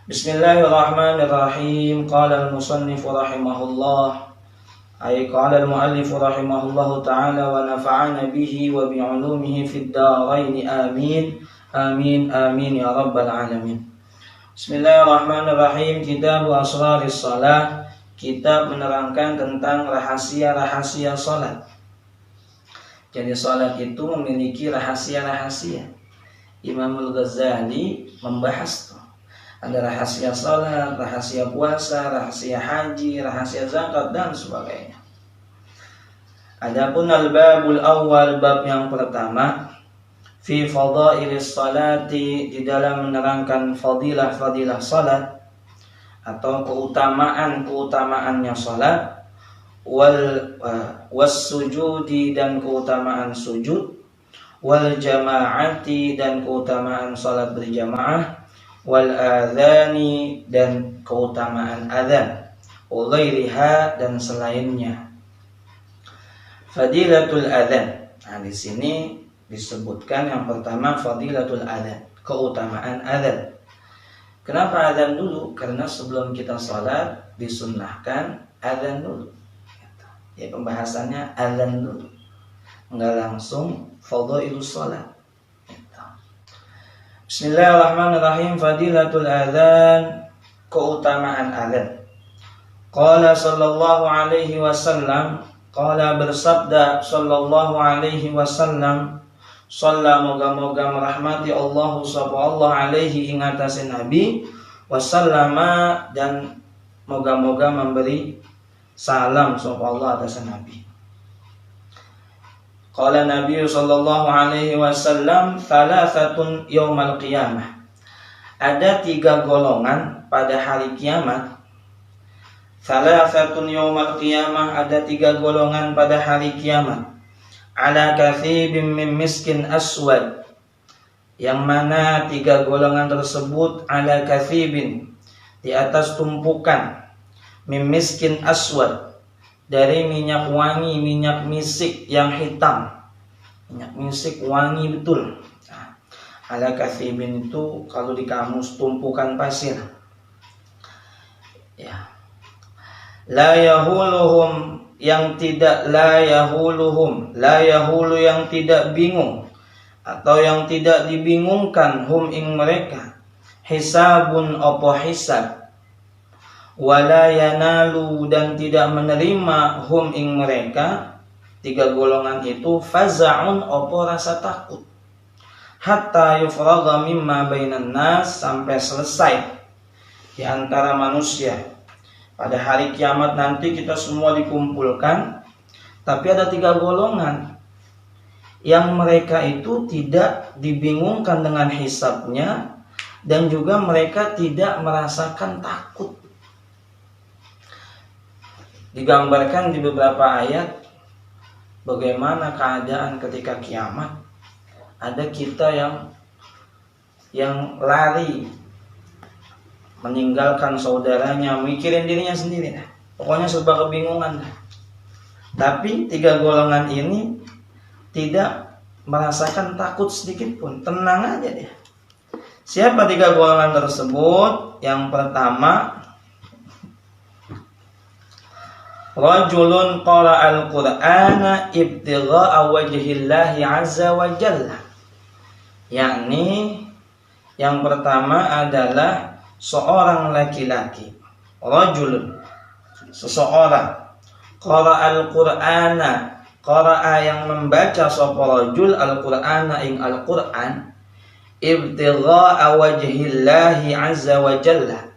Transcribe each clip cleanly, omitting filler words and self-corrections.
Bismillahirrahmanirrahim. Qala al-musannif rahimahullah, ay qala al-muallif rahimahullahu ta'ala wa nafa'ana bihi wa bi'ulumihi fid dharain amin. Amin amin ya rabbal alamin. Bismillahirrahmanirrahim. Kitab Asraris Shalah, kitab menerangkan tentang rahasia-rahasia salat. Jadi salat itu memiliki rahasia-rahasia. Imamul Ghazali membahas ada rahasia salat, rahasia puasa, rahasia haji, rahasia zakat dan sebagainya. Adapun al-babul awal, bab yang pertama, fi fadailis salati, di dalam menerangkan fadilah-fadilah salat atau keutamaan-keutamaannya salat, was sujudi, dan keutamaan sujud, wal jamaati, dan keutamaan salat berjamaah, wal adhani, dan keutamaan adzan, wa ghairiha, dan selainnya. Fadilatul adzan. Nah, di sini disebutkan yang pertama fadilatul adzan, keutamaan adzan. Kenapa adzan dulu? Karena sebelum kita salat disunnahkan adzan dulu. Ya, pembahasannya adzan dulu. Enggak langsung fadhailus salat. Bismillahirrahmanirrahim. Fadilatul adzan, keutamaan adzan. Qala sallallahu alaihi wasallam, qala bersabda sallallahu alaihi wasallam, shalla, moga-moga merahmati Allah subhanahu alaihi ing atase nabi, wasallama, dan moga-moga memberi salam subhanahu Allah atase nabi. Qala Nabi sallallahu alaihi wasallam, thalathatun yaumal qiyamah. Ada 3 golongan pada hari kiamat. Thalathatun yaumal qiyamah, ada 3 golongan pada hari kiamat. Ala kathibin min miskin aswad, yang mana 3 golongan tersebut ala kathibin, di atas tumpukan, min miskin aswad, dari minyak wangi, minyak misik yang hitam. Minyak misik wangi betul. Nah, ala kathibin itu kalau di kamus tumpukan pasir. Ya. La yahuluhum, yang tidak la yahuluhum, la yahulu, yang tidak bingung atau yang tidak dibingungkan, hum ing mereka, hisabun opo hisab, wala yanalu, dan tidak menerima, hum ing mereka, 3 golongan itu, faza'un opo rasa takut, hatta yufragha mimma bainan nas, sampai selesai di antara manusia. Pada hari kiamat nanti kita semua dikumpulkan, tapi ada 3 golongan yang mereka itu tidak dibingungkan dengan hisabnya, dan juga mereka tidak merasakan takut. Digambarkan di beberapa ayat bagaimana keadaan ketika kiamat. Ada kita yang lari meninggalkan saudaranya, mikirin dirinya sendiri. Pokoknya serba kebingungan. Tapi 3 golongan ini tidak merasakan takut sedikit pun, tenang aja dia. Siapa 3 golongan tersebut? Yang pertama, rajulun qara'al Qur'ana ibtigha'a wajhillahi 'azza wa jalla. Yakni yang pertama adalah seorang laki-laki, rajulun, seseorang, qara'al Qur'ana, qara'a, yang membaca sapa rajul al-Qur'ana ing al-Qur'an, ibtigha'a wajhillahi 'azza wa jalla,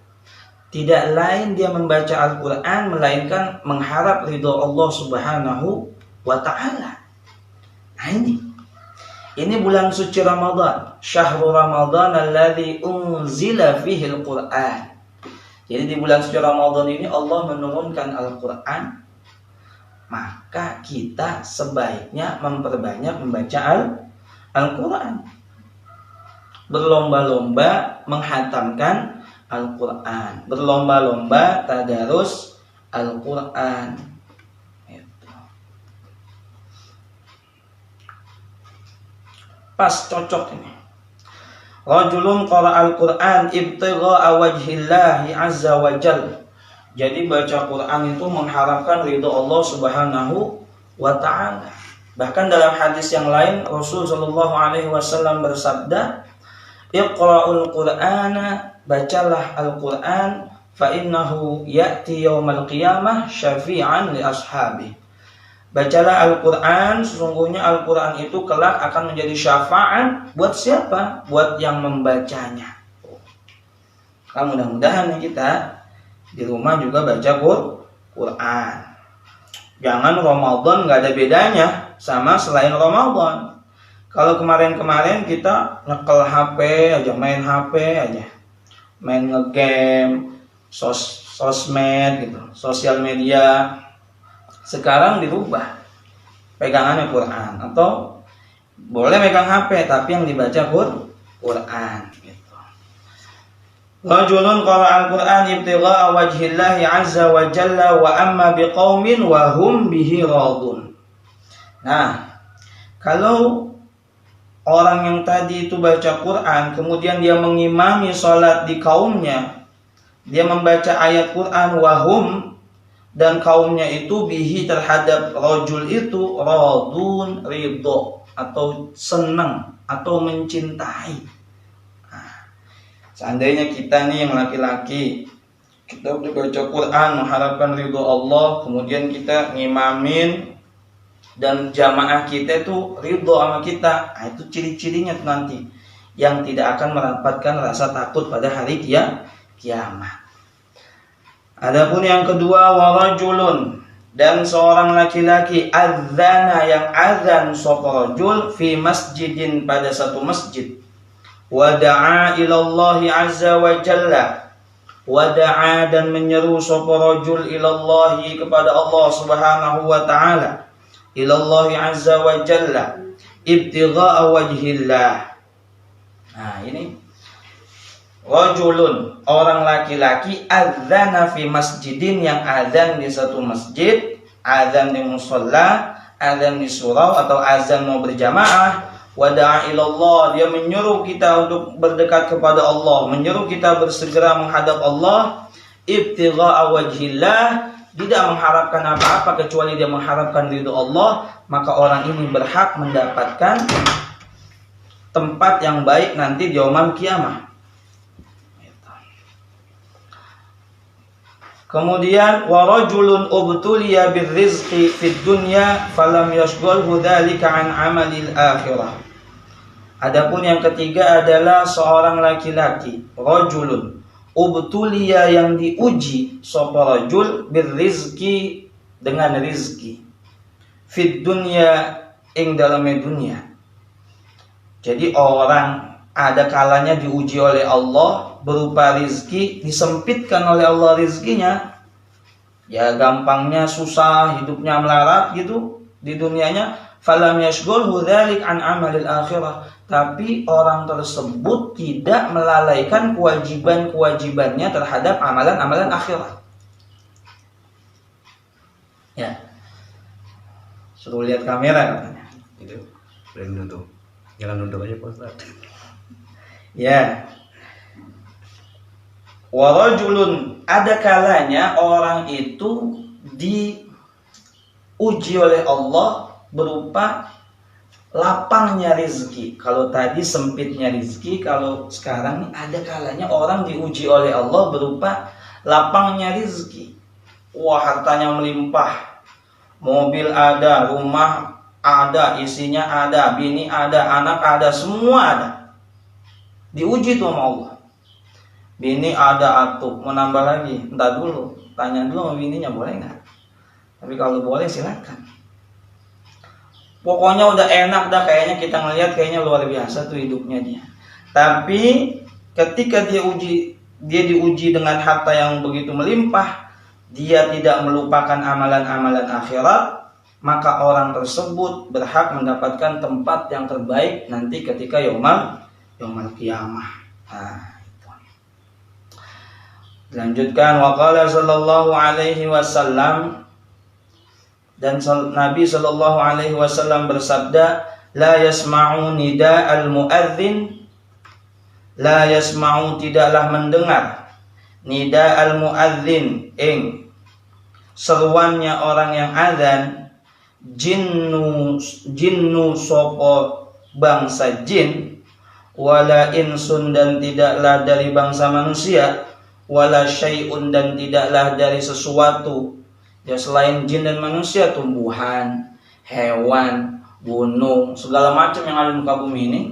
tidak lain dia membaca Al-Quran melainkan mengharap ridho Allah subhanahu wa ta'ala. Nah, ini bulan suci Ramadan, syahrul Ramadan alladzi unzila fihi Al-Quran. Jadi di bulan suci Ramadan ini Allah menurunkan Al-Quran, maka kita sebaiknya memperbanyak membaca Al-Quran, berlomba-lomba menghatamkan Al-Quran, berlomba-lomba tadarus Al-Quran. Pas, cocok ini. Rajulun qara'al Qur'an ibtigha'a wajhillahi azza wa jalla. Jadi baca Quran itu mengharapkan ridho Allah Subhanahu wa taala. Bahkan dalam hadis yang lain Rasul sallallahu alaihi wasallam bersabda, "Iqra'ul Qur'ana, bacalah Al-Qur'an, fa innahu ya'ti yaumal qiyamah syafi'an li ashabi." Bacalah Al-Quran, sesungguhnya Al-Quran itu kelak akan menjadi syafaat buat siapa? Buat yang membacanya. Nah, mudah-mudahan kita di rumah juga baca Quran. Jangan Ramadan nggak ada bedanya sama selain Ramadan. Kalau kemarin-kemarin kita nyekel HP aja, main HP aja, main ngegame, sosmed gitu, sosial media. Sekarang dirubah pegangannya Quran, atau boleh megang HP tapi yang dibaca Quran gitu. Rajulun qara'al Qur'an ibtigha'a wajhillahi 'azza wa jalla wa amma biqaumin wa hum bihi radun. Nah, kalau orang yang tadi itu baca Quran kemudian dia mengimami salat di kaumnya, dia membaca ayat Quran wahum, dan kaumnya itu bihi terhadap rajul itu radun, ridho atau senang atau mencintai. Nah, seandainya kita nih yang laki-laki, kita udah baca Quran mengharapkan ridho Allah, kemudian kita ngimamin dan jamaah kita itu ridho sama kita, nah, itu ciri-cirinya nanti yang tidak akan mendapatkan rasa takut pada hari kiamat. Adapun yang kedua, warajulun, dan seorang laki-laki adzana yang azan sapa rajul fi masjidin, pada satu masjid, wada'a ilallahi azza wa jalla, wada'a dan menyeru sapa rajul ilallahi kepada Allah Subhanahu wa taala, ilallahi azza wa jalla ibtigha'a wajhillah. Nah, ini rajulun, orang laki-laki adzana fi masjidin, yang azan di satu masjid, azan di musalla, azan di surau atau azan mau berjamaah, wada'a ilallah, dia menyuruh kita untuk berdekat kepada Allah, menyuruh kita bersegera menghadap Allah, ibtigha'a wajhillah, tidak mengharapkan apa-apa kecuali dia mengharapkan ridho Allah, maka orang ini berhak mendapatkan tempat yang baik nanti di yaumul qiyamah. Kemudian warajulun ubtuliya birrizqi fid dunya falam yashghulhu dzalika an amalil akhirah. Adapun yang ketiga adalah seorang laki-laki, rajulun ubtuliya, yang diuji sapa rajul birrizqi, dengan rizki, fid dunya, ing dalam dunia. Jadi orang ada kalanya diuji oleh Allah berupa rizki, disempitkan oleh Allah rizkinya, ya gampangnya susah, hidupnya melarat gitu di dunianya. Falam yashghulhu dzalik an amalil akhirah, tapi orang tersebut tidak melalaikan kewajiban-kewajibannya terhadap amalan-amalan akhirat. Ya, suruh lihat kamera katanya. Itu boleh nunduk, jangan nunduk aja Pak Ustaz. Ya. Warajulun, ada kalanya orang itu diuji oleh Allah berupa lapangnya rizki. Kalau tadi sempitnya rizki, kalau sekarang ada kalanya orang diuji oleh Allah berupa lapangnya rizki. Wah, hartanya melimpah, mobil ada, rumah ada, isinya ada, bini ada, anak ada, semua ada. Diuji tuh sama Allah. Bini ada atuh, mau nambah lagi, entar dulu, tanya dulu sama bininya boleh nggak? Tapi kalau boleh silakan. Pokoknya udah enak dah, kayaknya kita ngelihat kayaknya luar biasa tuh hidupnya dia. Tapi ketika dia diuji dengan harta yang begitu melimpah, dia tidak melupakan amalan-amalan akhirat, maka orang tersebut berhak mendapatkan tempat yang terbaik nanti ketika yaumul qiyamah. Nah, dilanjutkan, waqala sallallahu alaihi wasallam, dan Nabi sallallahu alaihi wasallam bersabda, la yasma'u nida'al muadzin la yasma'u tidaklah mendengar nida al muadzin ing seruannya orang yang azan jinnu sopo bangsa jin wala insun dan tidaklah dari bangsa manusia wala syai'un dan tidaklah dari sesuatu ya selain jin dan manusia, tumbuhan, hewan, gunung, segala macam yang ada di muka bumi ini,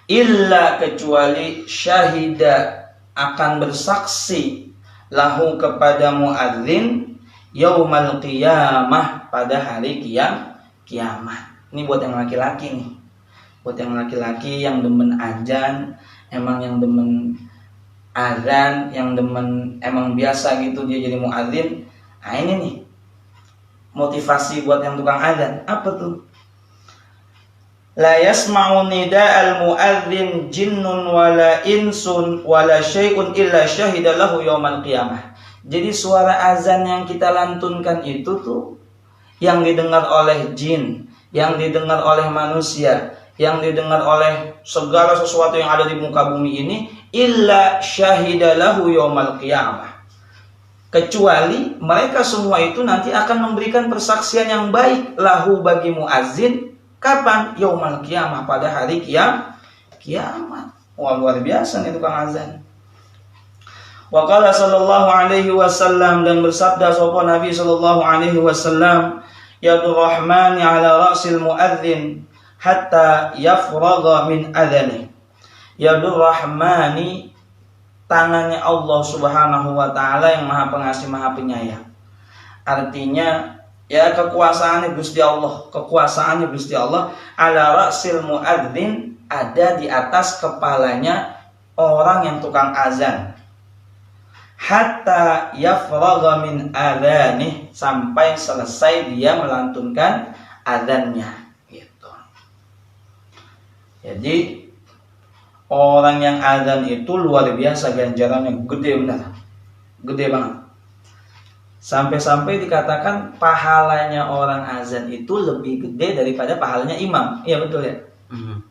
illa kecuali syahida akan bersaksi lahu kepada muadzin yaumal qiyamah pada hari kiamat. Ini buat yang laki-laki nih. Buat yang laki-laki yang demen azan, emang yang demen azan, yang demen emang biasa gitu dia jadi muadzin. Nah ini nih motivasi buat yang tukang azan. Apa tuh? La yasma'u nida'al muadzin jinnun wala insun wala syai'un illa syahida lahu yaumal qiyamah. Jadi suara azan yang kita lantunkan itu tuh yang didengar oleh jin, yang didengar oleh manusia, yang didengar oleh segala sesuatu yang ada di muka bumi ini, illa syahida lahu yaumal qiyamah. Kecuali mereka semua itu nanti akan memberikan persaksian yang baik lahu bagi muazzin. Kapan? Yaumal qiyamah, pada hari kiamat. Wah, luar biasa nih tukang azan. Wa qala sallallahu alaihi wasallam, dan bersabda sapa Nabi sallallahu alaihi wasallam, yadur rahmani ala ra'sil muadzin hatta yafragha min adhani. Yadur rahmani, tangannya Allah subhanahu wa ta'ala yang maha pengasih maha penyayang. Artinya ya kekuasaannya Gusti Allah, kekuasaannya Gusti Allah ala ra'sil muadzin, ada di atas kepalanya orang yang tukang azan. Hatta yafragha min adhanih, sampai selesai dia melantunkan azannya gitu. Jadi orang yang azan itu luar biasa ganjarannya, gede benar. Gede banget. Sampai-sampai dikatakan pahalanya orang azan itu lebih gede daripada pahalanya imam. Iya betul ya?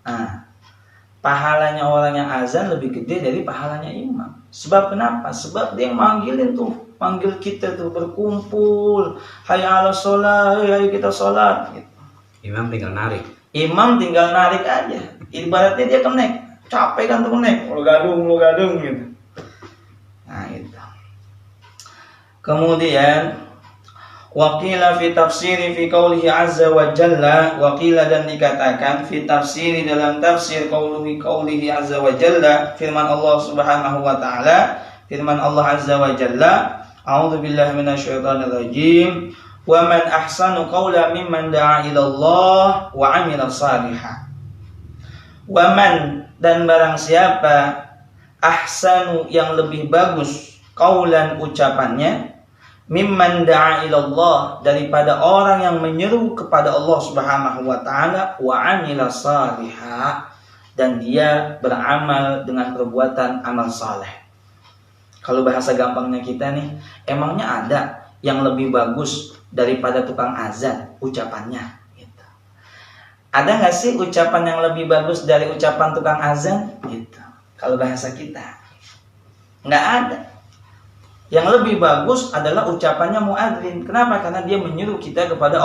Nah, pahalanya orang yang azan lebih gede dari pahalanya imam. Sebab kenapa? Sebab dia yang manggilin tuh, panggil kita tuh berkumpul, hayya 'alas shalah, ayo kita sholat gitu. Imam tinggal narik. Imam tinggal narik aja. Ibaratnya dia kenek, capek kan tuh kenek, lu gadung gitu. Nah itu. Kemudian waqila fi tafsiri fi qaulihi azza wa jalla, waqila dan dikatakan fi tafsiri dalam tafsir qaulihi azza wa jalla, firman Allah subhanahu wa ta'ala, firman Allah azza wa jalla, a'udzu billahi minasyaitonir rajim, wa man ahsanu qawlan mimman da'a ila Allah wa 'amila shalihan. Wa man, dan barang siapa, ahsanu yang lebih bagus, qaulan ucapannya, mimman da'a ilallah daripada orang yang menyeru kepada Allah subhanahu wa ta'ala, wa amila salihah, dan dia beramal dengan perbuatan amal saleh. Kalau bahasa gampangnya kita nih, emangnya ada yang lebih bagus daripada tukang azan ucapannya gitu. Ada gak sih ucapan yang lebih bagus dari ucapan tukang azan gitu? Kalau bahasa kita nggak ada. Yang lebih bagus adalah ucapannya muadzin. Kenapa? Karena dia menyuruh kita kepada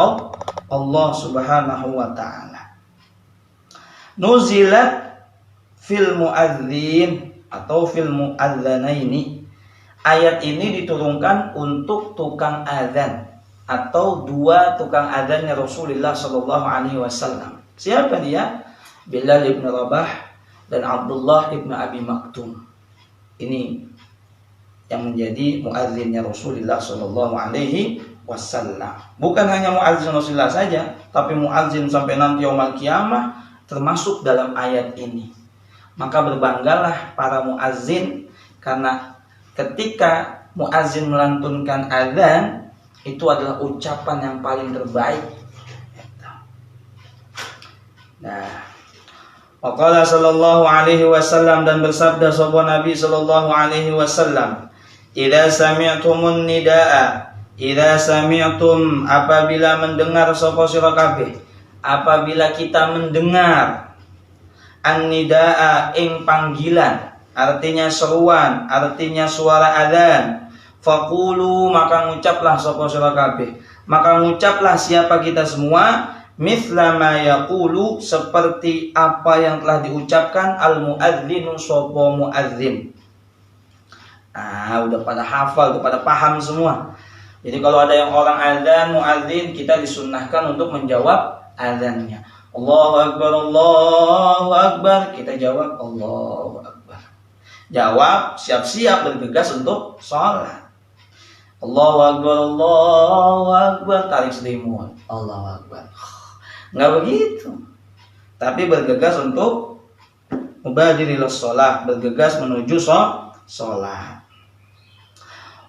Allah subhanahu wa ta'ala. Nuzilat fil muadzin atau fil muadzanaini. Ayat ini diturunkan untuk tukang azan atau dua tukang azannya Rasulullah sallallahu alaihi wasallam. Siapa dia? Bilal ibn Rabah dan Abdullah ibn Abi Maktum. Ini yang menjadi muazzinnya Rasulullah sallallahu alaihi wasallam. Bukan hanya muazzin Rasulullah saja, tapi muazzin sampai nanti yaumul qiyamah termasuk dalam ayat ini. Maka berbanggalah para muazzin, karena ketika muazzin melantunkan azan itu adalah ucapan yang paling terbaik. Nah, waqala sallallahu alaihi wasallam, dan bersabda sapa Nabi sallallahu alaihi wasallam, idza sami'tumun nidaa, idza sami'tum, apabila mendengar sapa sira kabeh, apabila kita mendengar an-nidaa ing panggilan, artinya seruan, artinya suara adzan. Faqulu maka ngucaplah sapa sira kabeh, maka ngucaplah siapa kita semua, mithla ma yaqulu seperti apa yang telah diucapkan al-muadzinu sapa muadzin. Udah pada hafal, udah pada paham semua. Jadi kalau ada yang orang adzan muadzin, kita disunnahkan untuk menjawab adzannya. Allahu akbar, Allahu akbar, kita jawab Allahu akbar. Jawab siap-siap bergegas untuk sholat. Allahu akbar, Allahu akbar, tarik selimut. Allahu akbar. Enggak begitu. Tapi bergegas untuk mubadirilas sholat, bergegas menuju sholat.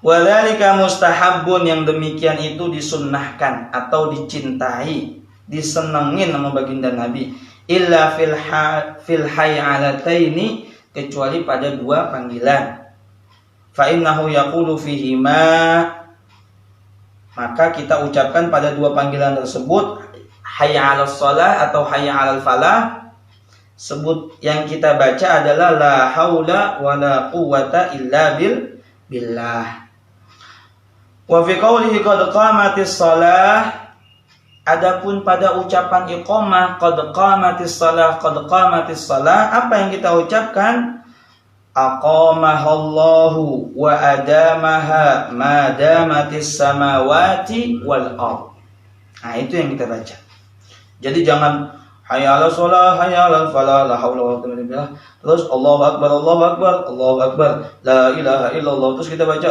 Wadzalika mustahabbun, yang demikian itu disunnahkan atau dicintai, disenengin nama baginda Nabi. Illa fil hay'alataini, kecuali pada dua panggilan. Fa innahu yaqulu fihima, maka kita ucapkan pada dua panggilan tersebut hayya 'alas shalah atau hayya 'alal falah. Sebut yang kita baca adalah la haula wala quwwata illa billah. Wa fi qawlihi qad qamatis shalah, adapun pada ucapan iqamah qad qamatis shalah, qad qamatis shalah, apa yang kita ucapkan? Aqamahallahu wa adamaha ma damatis samawati wal ard. Itu yang kita baca. Jadi jangan hayya 'alas shalah, hayya 'alal falah, la haula wala quwwata illa billah. Terus Allahu akbar, Allahu akbar, Allahu akbar, la ilaha illallah. Terus kita baca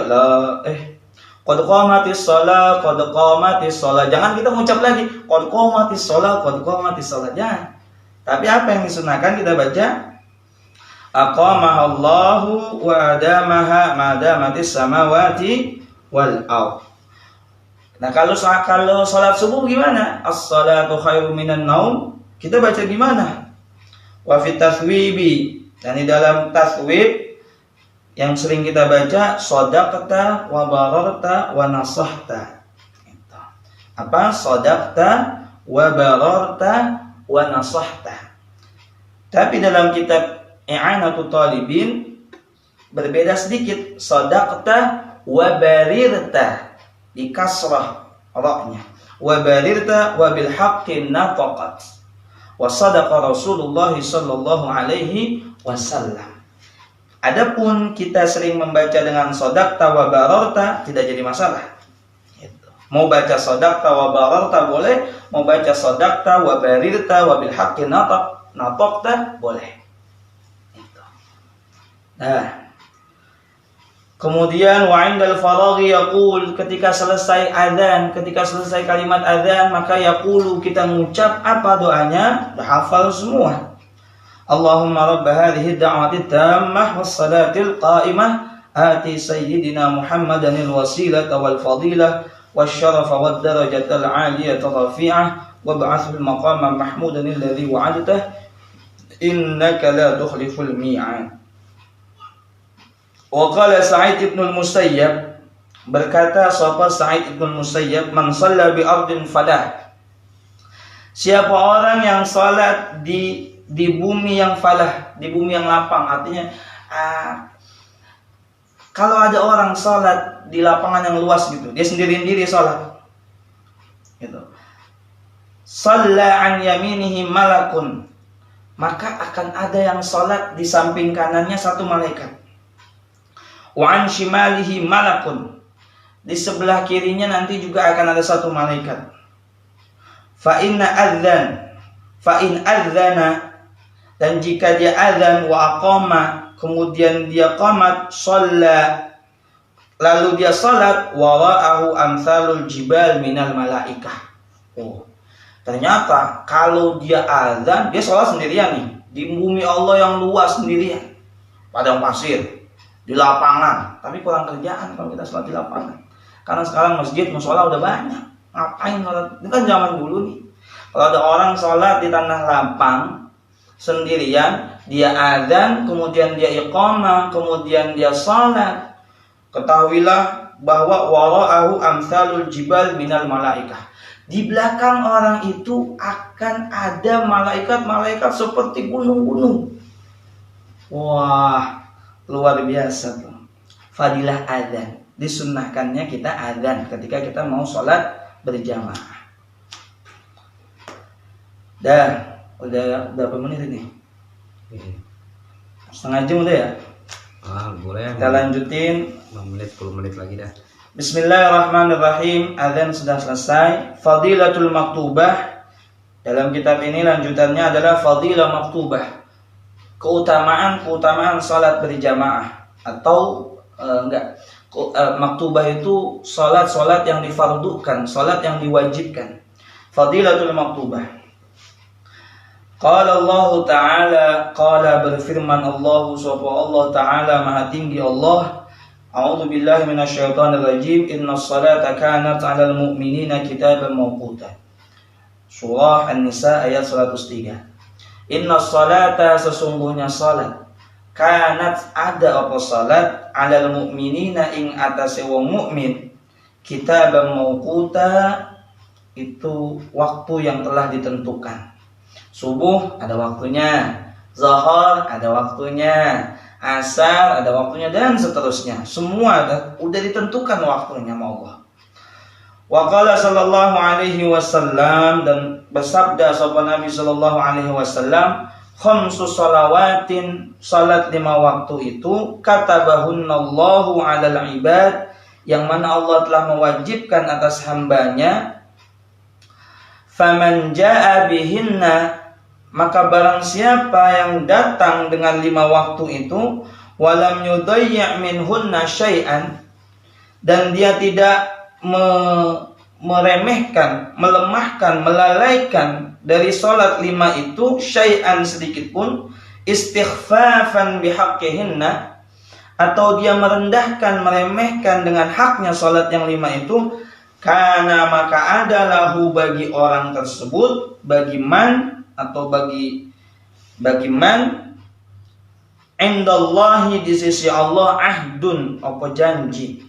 qad qamatis shalah, qad qamatis shalah. Jangan kita mengucap lagi qad qamatis shalah, qad qamatis shalah. Jangan. Tapi apa yang disunahkan kita baca? Aqamahallahu wa adamaha ma damatis samawati wal ard. Nah, kalau salat subuh gimana? As-salatu khairum minan naum. Kita baca gimana? Wa fit taswibi, dan di dalam taswib yang sering kita baca shadaqta wa bararta wa nasahta. Apa? Shadaqta wa bararta wa nasahta. Tapi dalam kitab I'anatul Talibin berbeda sedikit. Shadaqta wa barirta, di kasrah ra-nya. Wa barirta wa bil haqqi nataqat. Wa sadaqa Rasulullah sallallahu alaihi wasallam. Adapun kita sering membaca dengan shadaqta wa bararta, tidak jadi masalah. Mau baca shadaqta wa bararta boleh, mau baca shadaqta wa barirta wa bil haqqi nataqta boleh. Nah, kemudian wa indal faraghi yaqul, ketika selesai azan, ketika selesai kalimat azan, maka yaqulu, kita mengucap apa doanya? Sudah hafal semua. Allahumma rabb hadhihi ad-da'wati tammah was salatil qa'imah ati sayyidina Muhammadanil wasilata wal fadilah wasyarafa wad darajatal 'aliyata rafi'ah wab'athul maqama mahmudan alladhi wa'adtah innaka la tukhliful mi'ad. Wa qala Sa'id ibn al-Musayyab, berkata sapa Sa'id ibn al-Musayyab, man shalla bi ardin falah, siapa orang yang salat di bumi yang falah, di bumi yang lapang. Artinya kalau ada orang salat di lapangan yang luas gitu, dia sendiri-sendiri salat gitu, shalla an yaminihi malakun, maka akan ada yang salat di samping kanannya satu malaikat. Wa an shimalihi malakun, di sebelah kirinya nanti juga akan ada satu malaikat. Fa in adzana, dan jika dia azan, wa aqama, kemudian dia qamat, shalla, lalu dia salat, wara'ahu amsalul jibal minal malaikah. Ternyata kalau dia azan, dia salat sendirian nih di bumi Allah yang luas, sendirian, padang pasir, di lapangan. Tapi kurang kerjaan kalau kita sholat di lapangan, karena sekarang masjid mushola udah banyak. Ngapain sholat? Itu kan zaman dulu nih. Kalau ada orang sholat di tanah lapang sendirian, dia azan, kemudian dia iqamah, kemudian dia sholat, ketahuilah bahwa wara'ahu amsalul jibal minal malaikah, Di belakang orang itu akan ada malaikat-malaikat seperti gunung-gunung. Wah, luar biasa tuh. Fadilah adzan. Disunnahkannya kita adzan ketika kita mau sholat berjamaah. Dah, udah berapa menit ini? Setengah jam udah ya? Boleh. Kita lanjutin 5 menit, 10 menit lagi dah. Bismillahirrahmanirrahim. Adzan sudah selesai. Fadilatul maktubah. Dalam kitab ini lanjutannya adalah fadilah maktubah. Keutamaan salat berjamaah atau maktubah itu salat yang difardukan, salat yang diwajibkan. Fadilatul maktubah. Qala Allah Ta'ala, qala berfirman Allah Ta'ala Maha tinggi Allah. A'udzu billahi minasyaitonir rajim. Innas salata kanat 'alal mu'minina kitaban mawquta. Surah An-Nisa ayat 103. Innas salata sesungguhnya salat kanat ada apa salat 'alal mu'minina ing atase wong mukmin kitaban mawquta itu waktu yang telah ditentukan. Subuh ada waktunya, zuhur ada waktunya, asar ada waktunya dan seterusnya. Semua udah ditentukan waktunya sama Allah. Wa qala sallallahu alaihi wasallam, dan bersabda sahabat Nabi sallallahu alaihi wasallam, khamsu salawatin, salat 5 waktu itu katabahunallahu 'alal ibad, yang mana Allah telah mewajibkan atas hambanya. Faman jaa bihinna, maka barang siapa yang datang dengan 5 waktu itu, walam yudayya' minhunna syai'an, dan dia tidak meremehkan, melemahkan, melalaikan dari salat 5 itu syai'an sedikit pun, istighfafan bihaqqihinna, atau dia merendahkan, meremehkan dengan haknya salat yang 5 itu, karena maka ada lahu bagi orang tersebut, bagi man atau bagi man indallahi di sisi Allah ahdun apa janji,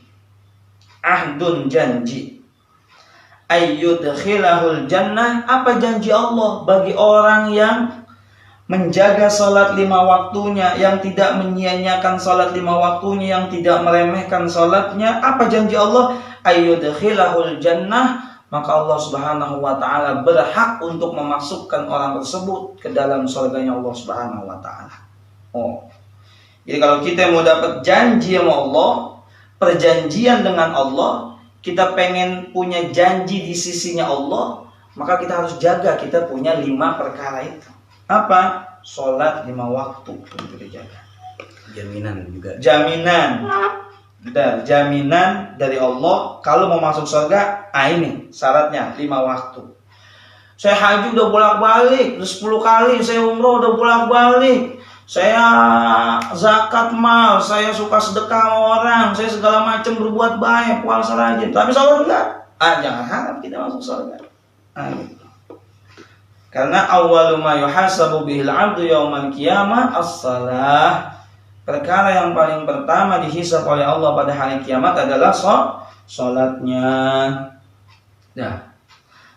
ahdun janji, ayyudkhilahul jannah, apa janji Allah bagi orang yang menjaga salat 5 waktunya, yang tidak menyia-nyiakan salat 5 waktunya, yang tidak meremehkan salatnya. Apa janji Allah? Ayyudkhilahul jannah, maka Allah Subhanahu wa taala berhak untuk memasukkan orang tersebut ke dalam surganya Allah Subhanahu wa taala. Jadi kalau kita mau dapat janji sama Allah, perjanjian dengan Allah, kita pengen punya janji di sisinya Allah, maka kita harus jaga kita punya 5 perkara itu. Apa? Salat 5 waktu untuk dijaga. Jaminan juga. Jaminan dari Allah kalau mau masuk surga. Ini syaratnya 5 waktu. Saya haji udah bolak-balik, 10 kali saya umroh udah bolak-balik. Saya zakat mal, saya suka sedekah sama orang, saya segala macam berbuat baik, puasa rajin. Tapi salat enggak? Jangan harap kita masuk surga. Gitu. Karena awwalu ma yuhasabu bihil 'abdu yaumal qiyamah as-shalah. Perkara yang paling pertama dihisab oleh Allah pada hari kiamat adalah salatnya. Nah,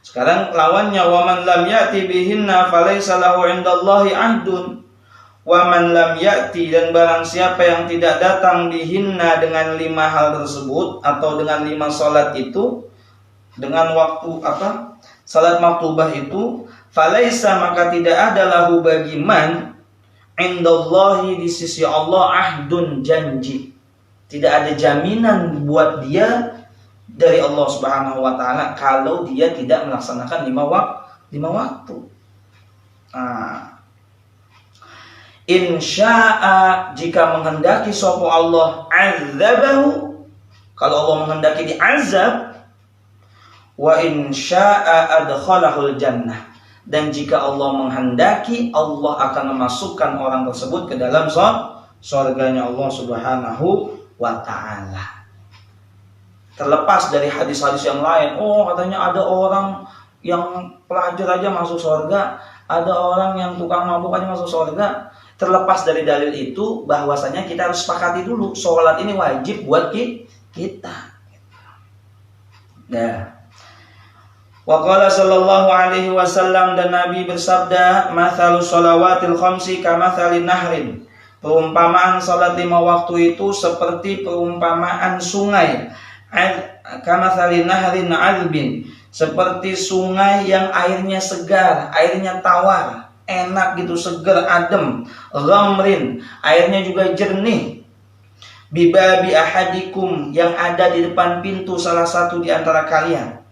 sekarang lawannya, wa man lam ya'ti bihinna falaysa lahu 'indallahi 'ahdun. Wa man lam ya'ti, dan barang siapa yang tidak datang bihinna dengan 5 hal tersebut atau dengan 5 salat itu, dengan waktu salat maktubah itu, falaysa, maka tidak ada lahu bagi man indallahi di sisi Allah ahdun janji. Tidak ada jaminan buat dia dari Allah Subhanahu wa taala kalau dia tidak melaksanakan 5 waktu. Insya'a, jika menghendaki sapa Allah, azabahu, kalau Allah menghendaki diazab, wa insya'a adkhalahul jannah, dan jika Allah menghendaki, Allah akan memasukkan orang tersebut ke dalam surganya Allah Subhanahu wa ta'ala. Terlepas dari hadis-hadis yang lain, katanya ada orang yang pelacur aja masuk surga, ada orang yang tukang mabuk aja masuk surga. Terlepas dari dalil itu, bahwasanya kita harus sepakati dulu, sholat ini wajib buat kita. Nah, Wa qala sallallahu alaihi wasallam, dan Nabi bersabda, mathalu shalawatil khamsi kamathalin nahrin. Perumpamaan salat 5 waktu itu seperti perumpamaan sungai. Kamathalin nahrin azbin, seperti sungai yang airnya segar, airnya tawar, enak gitu, segar, adem. Ghamrin, airnya juga jernih. Bibabi ahadikum, yang ada di depan pintu salah satu di antara kalian.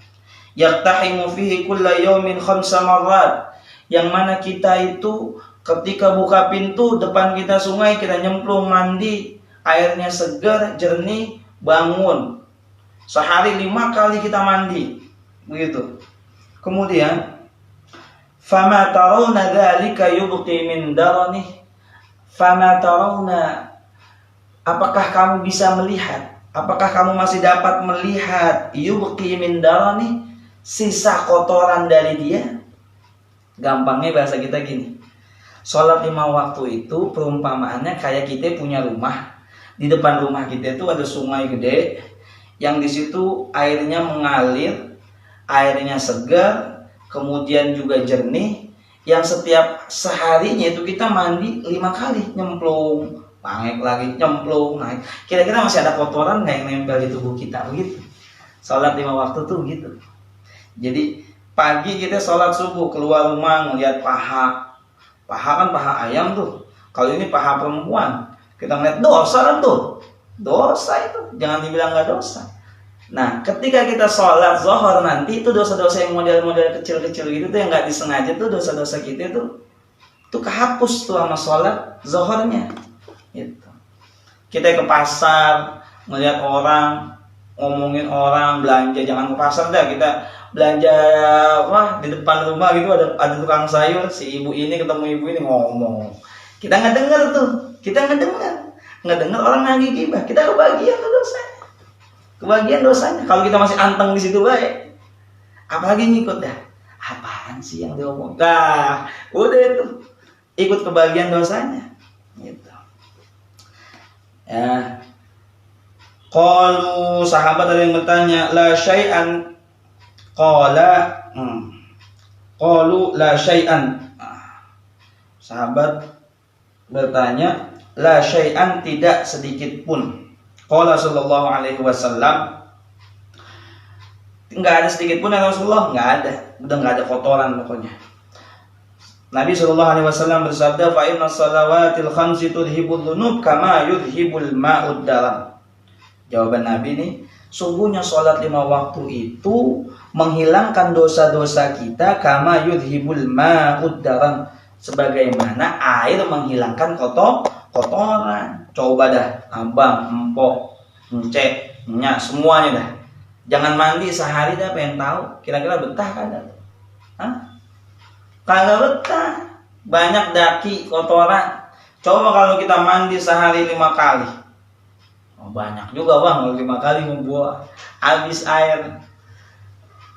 Yaktahimu fihi kulla yawmin 5 marrat, yang mana kita itu ketika buka pintu depan kita sungai, kita nyemplung mandi, airnya segar, jernih, bangun. Sehari 5 kali kita mandi, begitu. Kemudian fama tarawna dzalika yubqi min darani, fama tarawna, apakah kamu bisa melihat, apakah kamu masih dapat melihat yubqi min darani, sisa kotoran dari dia? Gampangnya bahasa kita gini, sholat 5 waktu itu perumpamaannya kayak kita punya rumah. Di depan rumah kita itu ada sungai gede, yang di situ airnya mengalir, airnya segar, kemudian juga jernih, yang setiap seharinya itu kita mandi 5 kali, nyemplung, naik lagi, nyemplung, naik. Kira-kira masih ada kotoran nggak yang nempel di tubuh kita? Begitu. Sholat 5 waktu tuh gitu. Jadi pagi kita sholat subuh, keluar rumah ngeliat paha kan paha ayam tuh. Kalau ini paha perempuan, kita ngeliat dosa kan tuh. Dosa itu, jangan dibilang nggak dosa. Nah, ketika kita sholat zuhur nanti, itu dosa-dosa yang model-model kecil-kecil gitu tuh, yang nggak disengaja tuh, dosa-dosa kita tuh kehapus tuh sama sholat zuhurnya. Gitu. Kita ke pasar, ngeliat orang, ngomongin orang, belanja, jangan ke pasar dah, kita belanja di depan rumah gitu, ada tukang sayur, si ibu ini ketemu ibu ini ngomong, kita nggak dengar tuh, kita nggak dengar orang lagi gibah, kita kebagian tuh dosanya, kalau kita masih anteng di situ baik, apalagi ngikut dah, apaan sih yang diomong, udah itu ikut kebagian dosanya, gitu. Ya, qalu, sahabat ada yang bertanya, la syai'an. Qalu la syai'an. Sahabat bertanya, la syai'an, tidak sedikit pun. Qala sallallahu alaihi wasallam, enggak ada sedikit pun ya Rasulullah, enggak ada. Udah enggak ada kotoran pokoknya. Nabi sallallahu alaihi wasallam bersabda, fa inna salawatil khamsi tudhibul dhunub kama yudhibul ma'ud dalam. Jawaban Nabi nih, sungguhnya sholat 5 waktu itu menghilangkan dosa-dosa kita, kama yudhibul ma'ud dalam, sebagaimana air menghilangkan kotoran. Coba dah, abang, empok, encek, nyak, semuanya dah. Jangan mandi sehari dah, pengen tahu kira-kira betah kan? Kagak betah. Banyak daki kotoran. Coba kalau kita mandi sehari 5 kali. Banyak juga bang, kalau 5 kali membuat habis air.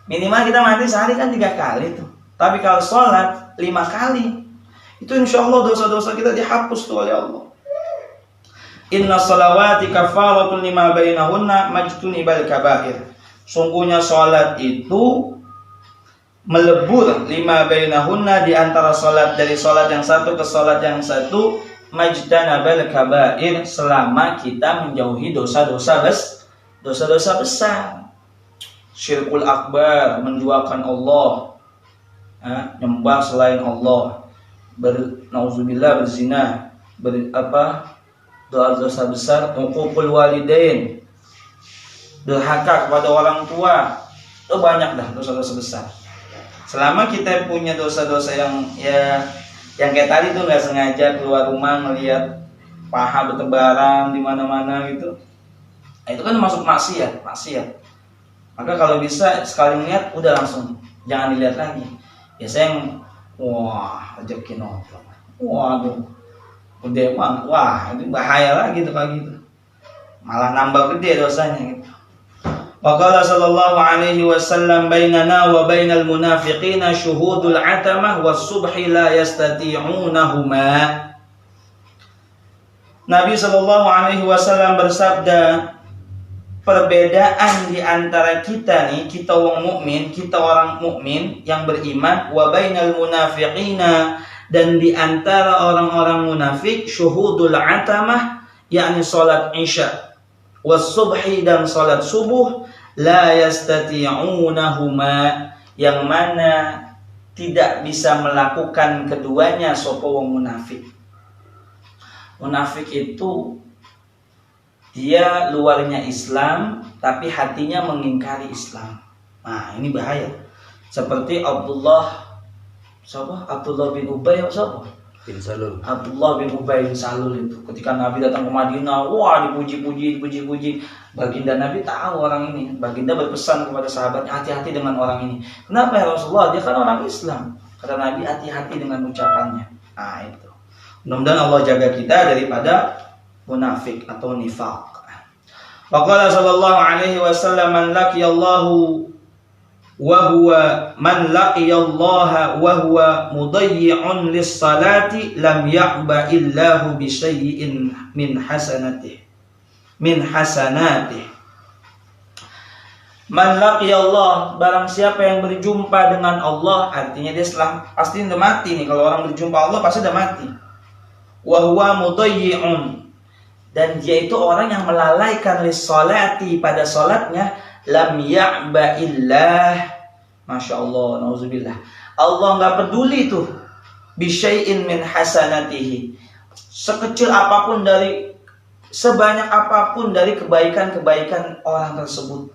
Minimal kita mandi sehari kan 3 kali tuh. Tapi kalau sholat 5 kali, itu insya Allah dosa-dosa kita dihapus tuh oleh Allah. Inna sholawati kafaratun lima bainahunna majtunibal kabair. Sungguhnya sholat itu melebur 5 bainahunna, di antara sholat, dari sholat yang satu ke sholat yang satu, majtanabal kabair, selama kita menjauhi dosa-dosa besar. Syirkul akbar, menduakan Allah, nyembah selain Allah, nauzubillah, berzina, dosa besar, uququl walidain, durhaka kepada orang tua. Itu banyak dah dosa-dosa besar. Selama kita punya dosa-dosa yang kayak tadi tuh, nggak sengaja keluar rumah ngelihat paha bertebaran di mana-mana gitu, itu kan masuk maksiat. Maka kalau bisa sekali melihat udah langsung, jangan dilihat lagi. Biasanya yang rezeki nongkrong, waduh, gede banget, itu bahaya lagi tuh kayak gitu, malah nambah gede dosanya gitu. Waqala sallallahu alaihi wasallam, bainana wa bainal munafiqina syuhudul atamah was subhi la yastati'unahuma. Nabi sallallahu alaihi wasallam bersabda, perbedaan di antara kita nih, kita orang mukmin yang beriman, wa bainal munafiqina, dan di antara orang-orang munafik, syuhudul atamah, yakni salat isya, was subhi, dan salat subuh, la yastati'unahuma, yang mana tidak bisa melakukan keduanya sapa wong munafik. Munafik itu dia luarnya Islam tapi hatinya mengingkari Islam. Nah, ini bahaya. Seperti Abdullah bin Ubay bin Salul. Abdullah bin Ubay bin Salul itu ketika Nabi datang ke Madinah, wah dipuji-puji. Baginda Nabi tahu orang ini. Baginda berpesan kepada sahabatnya, hati-hati dengan orang ini. Kenapa ya Rasulullah? Dia kan orang Islam. Kata Nabi, hati-hati dengan ucapannya. Nah, itu. Mudah-mudahan Allah jaga kita daripada munafik atau nifaq. Waqala sallallahu alaihi wasallam, man laqiyallaha wa huwa mudayyi'un lis-salati lam ya'ba illahu bi syai'in min hasanatihi. Man laqiyallah, barang siapa yang berjumpa dengan Allah, artinya dia pasti udah mati nih. Kalau orang berjumpa Allah pasti udah mati. Wa huwa mudayyi'un, dan dia itu orang yang melalaikan lis-salati, pada salatnya, lam ya'ba illah, Masya Allah, na'udzubillah, Allah gak peduli tuh bisyai'in min hasanatihi, sebanyak apapun dari kebaikan-kebaikan orang tersebut.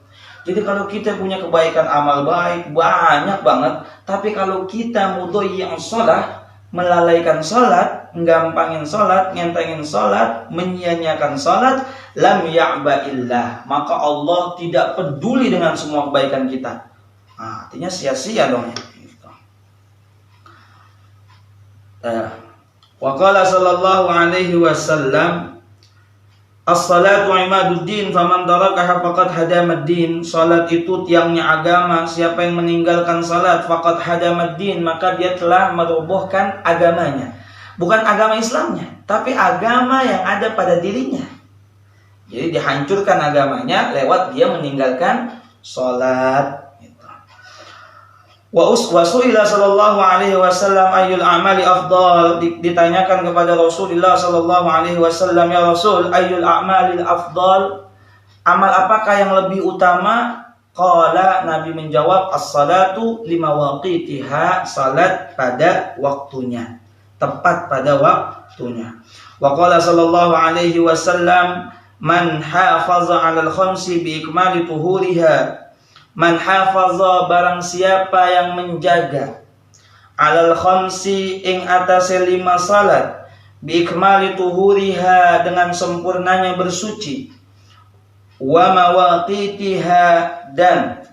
Jadi kalau kita punya kebaikan amal baik banyak banget, tapi kalau kita mudayyi'un sholat, melalaikan sholat, nggampangin sholat, ngentengin sholat, menyia-nyiakan sholat, lam ya'ba illah, maka Allah tidak peduli dengan semua kebaikan kita. Nah, artinya sia-sia dong. Wa qala sallallahu alaihi wasallam, as-salatu imaduddin faman tarakaha faqad hadamaddin. Salat itu tiangnya agama, siapa yang meninggalkan salat faqad hadamaddin, maka dia telah merobohkan agamanya. Bukan agama Islamnya, tapi agama yang ada pada dirinya. Jadi dihancurkan agamanya lewat dia meninggalkan salat. Wa su'ila sallallahu alaihi wasallam ayyul a'mali afdal, ditanyakan kepada Rasulullah sallallahu alaihi wasallam, ya Rasul, ayyul a'mali afdal, amal apakah yang lebih utama? Qala, Nabi menjawab, as-salatu limawaqitiha, salat pada waktunya, tepat pada waktunya. Wa qala sallallahu alaihi wasallam, man hafaza 'alal khamsi bi ikmali tuhuriha, man hafaza, barang siapa yang menjaga, 'alal khamsi, ing atase 5 salat, bi ikmali tuhuriha, dengan sempurnanya bersuci, wa mawaqitiha, dan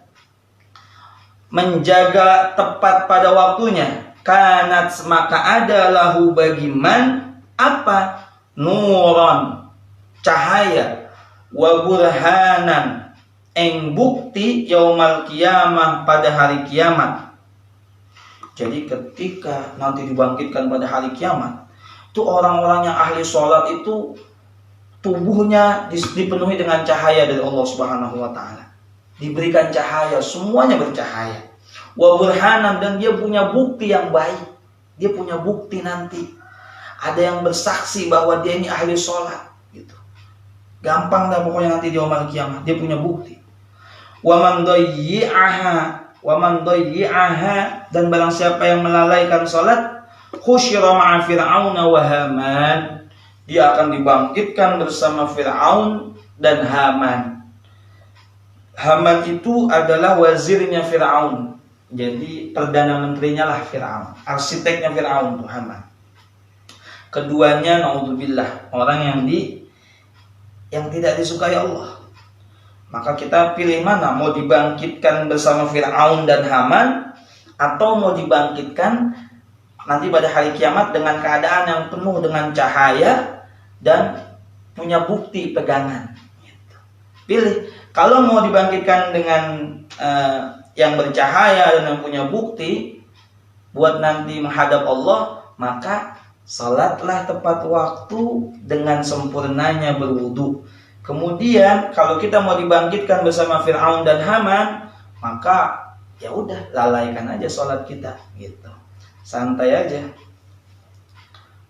menjaga tepat pada waktunya, kanat, maka ada lahu bagi man, apa? Nuran, cahaya, wa burhanan, eng bukti, yaumal qiyamah, pada hari kiamat. Jadi ketika nanti dibangkitkan pada hari kiamat, itu orang-orang yang ahli sholat itu tubuhnya dipenuhi dengan cahaya dari Allah Subhanahu wa taala. Diberikan cahaya, semuanya bercahaya. Wa burhanan, dan dia punya bukti yang baik. Dia punya bukti nanti. Ada yang bersaksi bahwa dia ini ahli sholat gitu. Gampang dah pokoknya nanti di yaumul kiamah, dia punya bukti. Wa man dayyi'aha, dan barang siapa yang melalaikan salat, khusyira ma'a fir'auna wa haman, dia akan dibangkitkan bersama Fir'aun dan Haman. Haman itu adalah wazirnya Fir'aun, jadi perdana menterinya lah Fir'aun, arsiteknya Fir'aun tuh Haman. Keduanya naudzubillah orang yang tidak disukai Allah. Maka kita pilih mana, mau dibangkitkan bersama Fir'aun dan Haman, atau mau dibangkitkan nanti pada hari kiamat dengan keadaan yang penuh dengan cahaya dan punya bukti pegangan. Pilih. Kalau mau dibangkitkan dengan yang bercahaya dan yang punya bukti buat nanti menghadap Allah, maka salatlah tepat waktu dengan sempurnanya berwudu. Kemudian kalau kita mau dibangkitkan bersama Fir'aun dan Haman, maka ya udah lalaikan aja sholat kita gitu. Santai aja.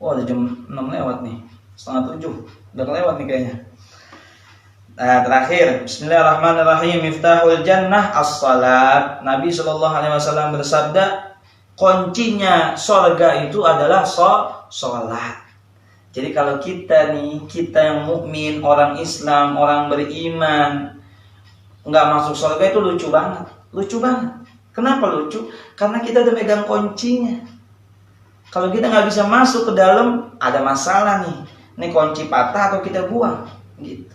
Oh, udah jam 6 lewat nih. Setengah 7. Udah lewat nih kayaknya. Nah, terakhir, Bismillahirrahmanirrahim. Miftahul jannah as-salat. Nabi SAW bersabda, kuncinya surga itu adalah sholat. Jadi kalau kita yang mukmin, orang Islam, orang beriman, nggak masuk surga itu lucu banget. Kenapa lucu? Karena kita udah megang kuncinya. Kalau kita nggak bisa masuk ke dalam, ada masalah nih. Ini kunci patah atau kita buang, gitu.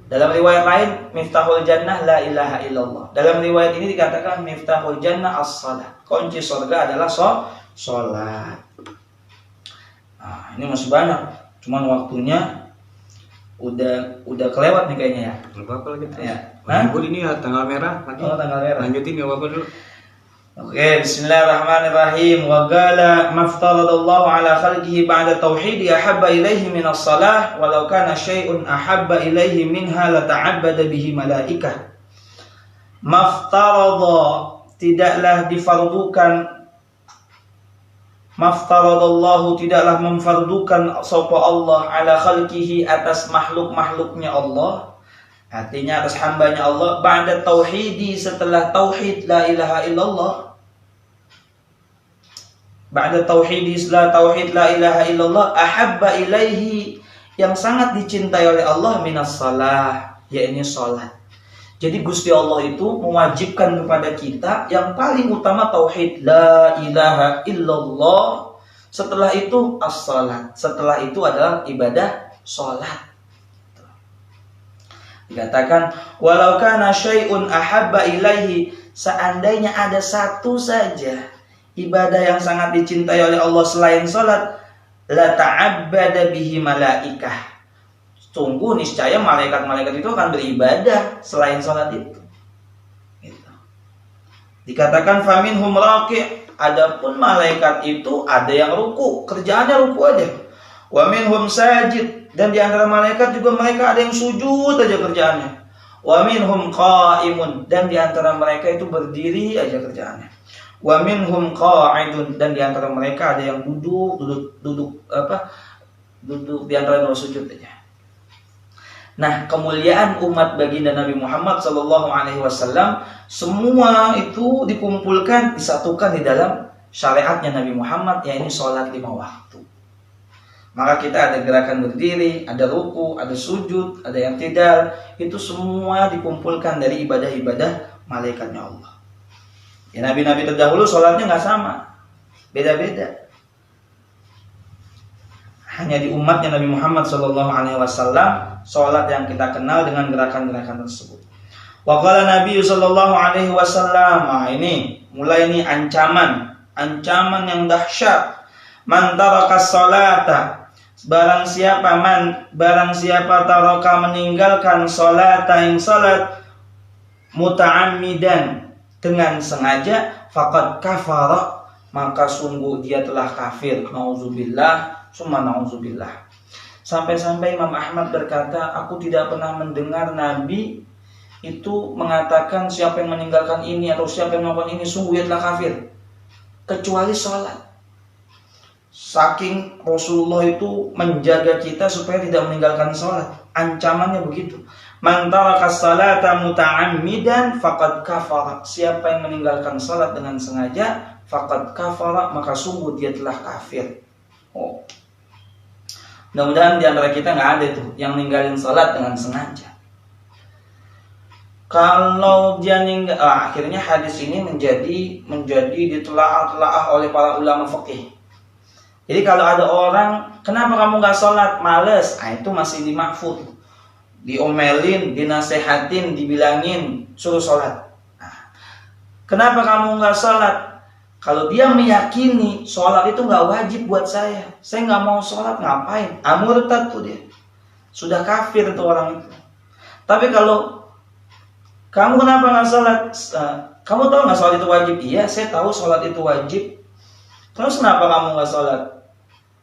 Dalam riwayat lain, miftahul jannah la ilaha illallah. Dalam riwayat ini dikatakan miftahul jannah as-salat. Kunci surga adalah sholat. Nah, ini masih banyak. Cuman waktunya udah kelewat nih kayaknya ya. Enggak apa-apa lagi. Ya. Lanjut ini ya, tanggal merah lagi. Oh, tanggal merah. Lanjutin enggak apa-apa dulu. Oke, bismillahirrahmanirrahim. Wa qala maftaradallahu ala khalqihi ba'da tauhidi ahabba ilaihi min as-salah walau kana syai'un ahabba ilaihi minha la ta'abbada bihi malaikah. Tidaklah difardukan, maftaradallahu tidaklah memfardukan sapa Allah ala khalqihi atas makhluk-makhluknya Allah. Artinya atas hambanya Allah ba'da tauhidi, setelah tauhid la ilaha illallah. Ba'da tauhidi, setelah tauhid la ilaha illallah, ahabba ilaihi, yang sangat dicintai oleh Allah minas salah, yakni salat. Jadi Gusti Allah itu mewajibkan kepada kita yang paling utama tauhid la ilaha illallah. Setelah itu as-salat. Setelah itu adalah ibadah salat. Dikatakan walau kana syai'un ahabba ilaihi, seandainya ada satu saja ibadah yang sangat dicintai oleh Allah selain salat, la ta'abbada bihi malaikah. Sungguh niscaya malaikat-malaikat itu akan beribadah selain salat itu. Gitu. Dikatakan faminhum raqi', adapun malaikat itu ada yang ruku, kerjaannya ruku aja. Wa minhum sajid, dan di antara malaikat juga mereka ada yang sujud aja kerjaannya. Wa minhum qa'imun, dan di antara mereka itu berdiri aja kerjaannya. Wa minhum qa'idun, dan di antara mereka ada yang duduk di antara dua sujud aja. Nah, kemuliaan umat baginda Nabi Muhammad SAW semua itu dikumpulkan, disatukan di dalam syariatnya Nabi Muhammad, yaitu sholat 5 waktu. Maka kita ada gerakan berdiri, ada ruku, ada sujud, ada yang tidal. Itu semua dikumpulkan dari ibadah-ibadah malaikatnya Allah. Ya, nabi-nabi terdahulu sholatnya nggak sama, beda-beda. Hanya di umatnya Nabi Muhammad SAW sholat yang kita kenal dengan gerakan-gerakan tersebut. Wa qala Nabi SAW, nah ini mulai ini ancaman yang dahsyat. Man tarakas sholata, barang siapa taraka meninggalkan salata ing salat muta'ammidan, dengan sengaja, faqad kafara, maka sungguh dia telah kafir. Nauzubillah, summa nauzubillah. Sampai-sampai Imam Ahmad berkata, aku tidak pernah mendengar Nabi itu mengatakan siapa yang meninggalkan ini atau siapa yang melakukan ini sungguh dia telah kafir, kecuali sholat. Saking Rasulullah itu menjaga kita supaya tidak meninggalkan sholat. Ancamannya begitu. Man taraka salata muta'ammidan faqad kafara. Siapa yang meninggalkan sholat dengan sengaja, faqad kafara, maka sungguh dia telah kafir. Oh. Mudah-mudahan di antara kita nggak ada tuh yang ninggalin sholat dengan sengaja. Kalau dia akhirnya hadis ini menjadi ditelaah oleh para ulama fikih. Jadi kalau ada orang, kenapa kamu nggak sholat, males, itu masih dimakfur, diomelin, dinasehatin, dibilangin suruh sholat. Kenapa kamu nggak sholat? Kalau dia meyakini sholat itu nggak wajib buat saya nggak mau sholat, ngapain? Murtad tuh dia, sudah kafir tuh orang itu. Tapi kalau kamu kenapa nggak sholat? Kamu tahu nggak sholat itu wajib? Iya, saya tahu sholat itu wajib. Terus kenapa kamu nggak sholat?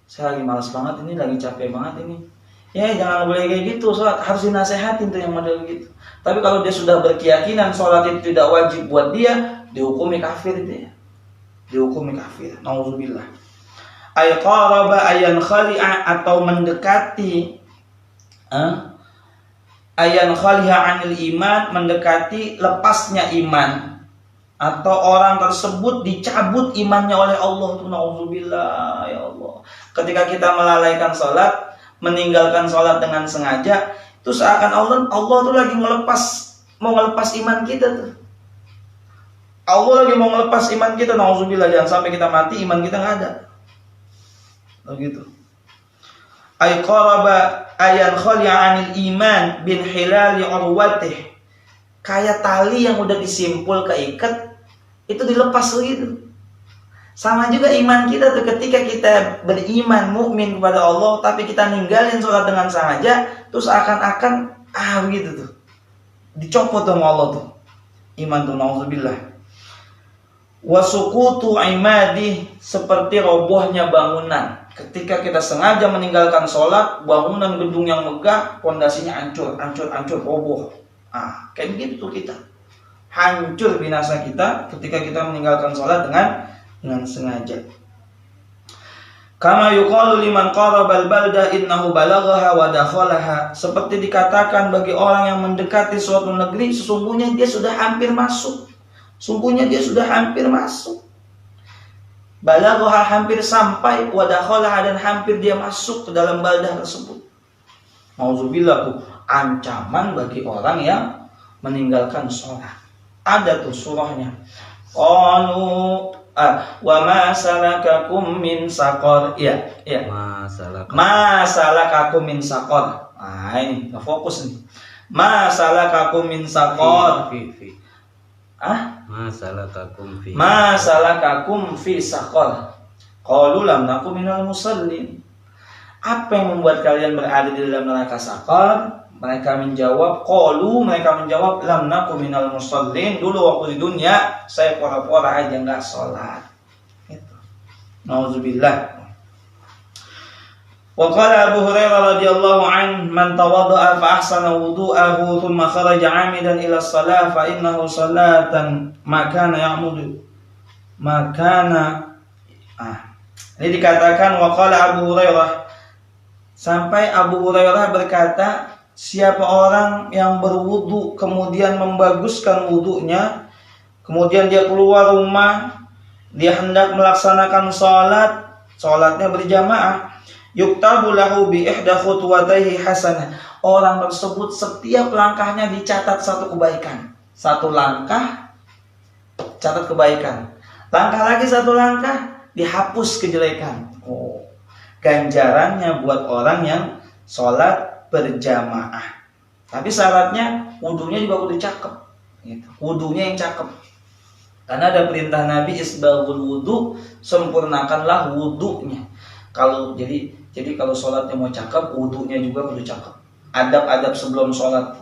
Saya lagi malas banget ini, lagi capek banget ini. Ya jangan boleh kayak gitu, sholat harus dinasehatin tuh yang model gitu. Tapi kalau dia sudah berkeyakinan sholat itu tidak wajib buat dia, dihukumi kafir itu ya. Dihukumi kafir. Nauzubillah. Ay qaraba ayan khali'a atau mendekati ayan khali'a anil iman, mendekati lepasnya iman. Atau orang tersebut dicabut imannya oleh Allah. Nauzubillah ya Allah. Ketika kita melalaikan sholat, meninggalkan sholat dengan sengaja, itu seakan Allah tuh lagi mau ngelepas iman kita tuh. Allah lagi mau ngelepas iman kita. Nauzubillah, jangan sampai kita mati iman kita nggak ada. Begitu. Ay qaraba ayan khali'a 'anil iman bin hilali urwatih. Kayak tali yang udah disimpul keikat itu dilepas begitu. Sama juga iman kita tuh, ketika kita beriman mukmin kepada Allah tapi kita ninggalin sholat dengan sengaja, terus akan-akan begitu tuh dicopot sama Allah tuh iman tuh. Nauzubillah. Wasukutu imadi, seperti robohnya bangunan. Ketika kita sengaja meninggalkan sholat, bangunan gedung yang megah pondasinya hancur, roboh. Kayak begitu tuh kita. Hancur binasa kita ketika kita meninggalkan sholat dengan sengaja. Kama yuqalu liman qaraba al-balda innahu balaghaha wa dakhalaha, seperti dikatakan bagi orang yang mendekati suatu negeri, sesungguhnya dia sudah hampir masuk. Balaghaha, hampir sampai, wa dakhalaha, dan hampir dia masuk ke dalam baldah tersebut. Nauzubillah tuh ancaman bagi orang yang meninggalkan sholat. Ada tuh surahnya. Qalu wa ma salakakum min saqar. Iya. Ma salakakum min saqar. Ini enggak fokus nih. Ma salakakum min saqar. Ma salakakum fi saqar. Qalu lam nakum minal musallin. Apa yang membuat kalian berada di dalam neraka saqar? Mereka menjawab lam nakum minal musallin. Dulu waktu di dunia saya pura-pura aja enggak sholat. Gitu. Nauzubillah. Wa qala Abu Hurairah radhiyallahu anhu, man tawadda'a fa ahsana wudu'ahu thumma kharaja 'amidan ila shalah fa innahu salatan ma kana ya'mudu. Ini dikatakan wa qala Abu Hurairah, sampai Abu Hurairah berkata, siapa orang yang berwudu kemudian membaguskan wudunya, kemudian dia keluar rumah, dia hendak melaksanakan sholatnya berjamaah, yuktabu lahu bi ihda khutwatayhi hasanah. Orang tersebut setiap langkahnya dicatat satu kebaikan. Satu langkah catat kebaikan. Langkah lagi satu langkah dihapus kejelekan. Ganjarannya buat orang yang sholat berjamaah. Tapi syaratnya wudunya juga udah cakep. Gitu. Wudunya yang cakep. Karena ada perintah Nabi isbaghul wudu, sempurnakanlah wudunya. Jadi kalau sholatnya mau cakep, wudunya juga udah cakep. Adab-adab sebelum sholat.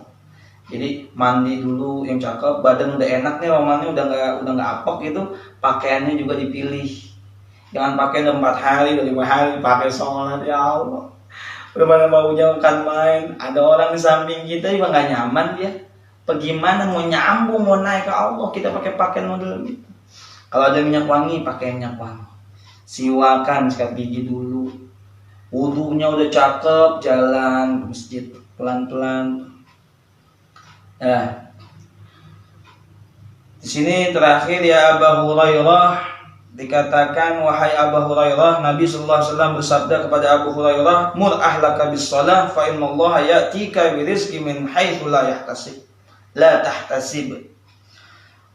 Jadi mandi dulu yang cakep, badan udah enak nih, romannya udah nggak apok gitu, pakaiannya juga dipilih. Jangan pakai 4 hari, 5 hari pakai sholat, ya Allah. Bagaimana baunya kan main. Ada orang di samping kita juga nggak nyaman dia. Bagaimana mau nyambung, mau naik ke Allah, kita pakai pakaian model gitu. Kalau ada minyak wangi, pakai minyak wangi. Siwakan, sikat gigi dulu. Wudunya udah cakep, jalan ke masjid pelan-pelan. Di sini terakhir ya Abu Hurairah, dikatakan, wahai Abu Hurairah, Nabi sallallahu alaihi wasallam bersabda kepada Abu Hurairah, mur ahlaka bis shalah fa innallaha ya'tika bi rizqi min haitsu la tahtasib.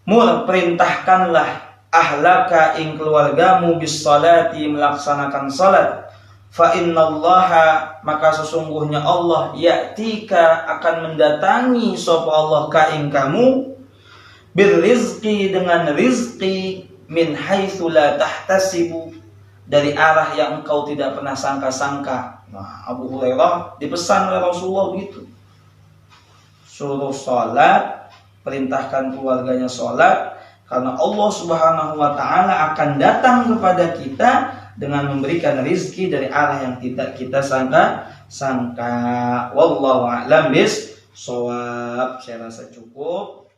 Mur, perintahkanlah, ahlaka, ing keluargamu, bis salati, melaksanakan salat. Fa innallaha, maka sesungguhnya Allah, ya'tika, akan mendatangi sapa Allah ka ing kamu, bil rizqi, dengan rizqi, min haitsu la tahtasibu, dari arah yang engkau tidak pernah sangka-sangka. Nah, Abu Hurairah dipesan oleh Rasulullah begitu. Suruh salat, perintahkan keluarganya salat, karena Allah Subhanahu wa taala akan datang kepada kita dengan memberikan rizki dari arah yang tidak kita sangka. Wallahu a'lam bis shawab. Saya rasa cukup.